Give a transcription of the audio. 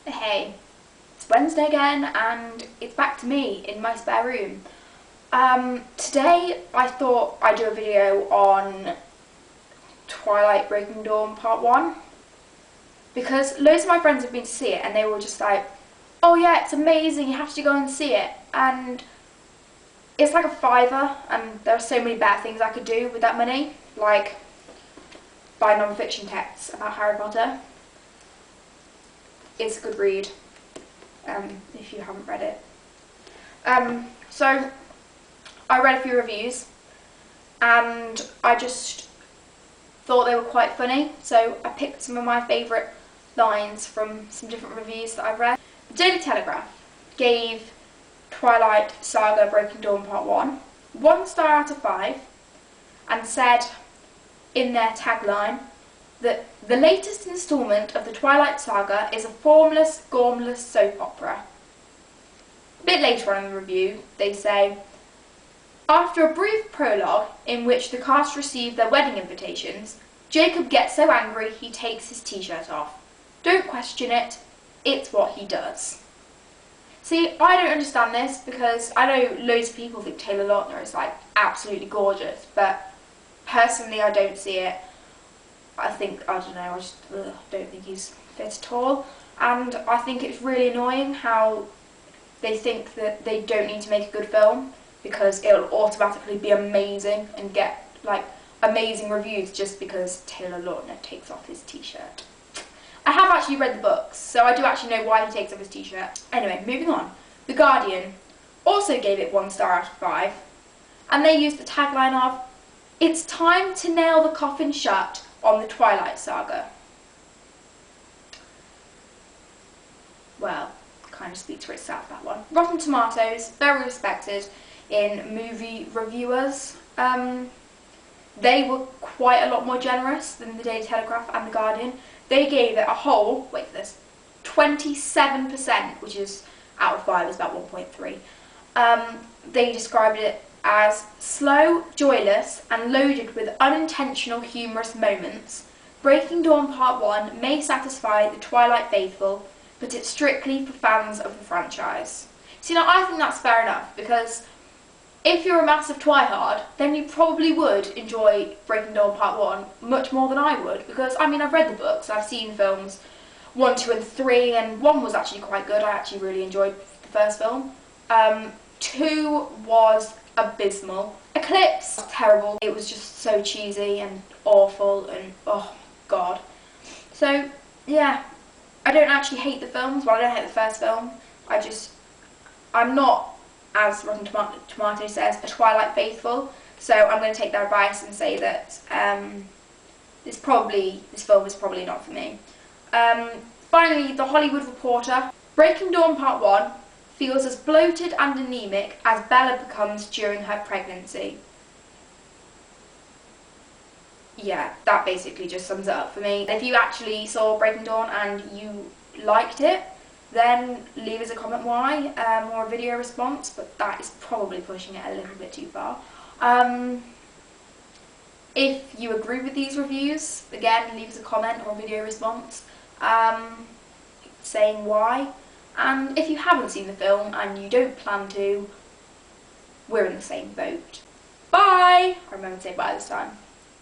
Hey, it's Wednesday again and it's back to me in my spare room. Today I thought I'd do a video on Twilight Breaking Dawn Part 1 because loads of my friends have been to see it and they were just like, oh yeah, it's amazing, you have to go and see it. And it's like a £5 and there are so many better things I could do with that money, like buy non-fiction texts about Harry Potter. It's a good read, if you haven't read it. So I read a few reviews and I just thought they were quite funny, so I picked some of my favourite lines from some different reviews that I've read. The Daily Telegraph gave Twilight Saga Breaking Dawn Part 1 1 star out of 5 and said in their tagline that the latest instalment of the Twilight Saga is a formless, gormless soap opera. A bit later on in the review, they say, after a brief prologue in which the cast received their wedding invitations, Jacob gets so angry he takes his t-shirt off. Don't question it, it's what he does. See, I don't understand this because I know loads of people think Taylor Lautner is like absolutely gorgeous, but personally I don't see it. I don't know, I just don't think he's fit at all. And I think it's really annoying how they think that they don't need to make a good film because it'll automatically be amazing and get like amazing reviews just because Taylor Lautner takes off his t-shirt. I have actually read the books, so I do actually know why he takes off his t-shirt. Anyway, moving on. The Guardian also gave it 1 star out of 5 and they used the tagline of, it's time to nail the coffin shut on the Twilight Saga. Well, kind of speaks for itself, that one. Rotten Tomatoes, very respected in movie reviewers. They were quite a lot more generous than the Daily Telegraph and the Guardian. They gave it a whole, wait for this, 27%, which is out of 5 is about 1.3. They described it as slow, joyless, and loaded with unintentional humorous moments. Breaking Dawn Part 1 may satisfy the Twilight faithful, but it's strictly for fans of the franchise. See, now I think that's fair enough, because if you're a massive Twihard, then you probably would enjoy Breaking Dawn Part 1 much more than I would, because, I mean, I've read the books, I've seen films 1, 2 and 3, and 1 was actually quite good. I actually really enjoyed the first film. 2 was abysmal. Eclipse was terrible. It was just so cheesy and awful and oh god. So yeah, I don't actually hate the films. Well, I don't hate the first film. I'm not, as Rotten Tomatoes says, a Twilight faithful. So I'm going to take their advice and say that this film is probably not for me. Finally, The Hollywood Reporter. Breaking Dawn Part 1 feels as bloated and anemic as Bella becomes during her pregnancy. Yeah, that basically just sums it up for me. If you actually saw Breaking Dawn and you liked it, then leave us a comment why, or a video response, but that is probably pushing it a little bit too far. If you agree with these reviews, again, leave us a comment or a video response saying why. And if you haven't seen the film and you don't plan to, we're in the same boat. Bye! I remember to say bye this time.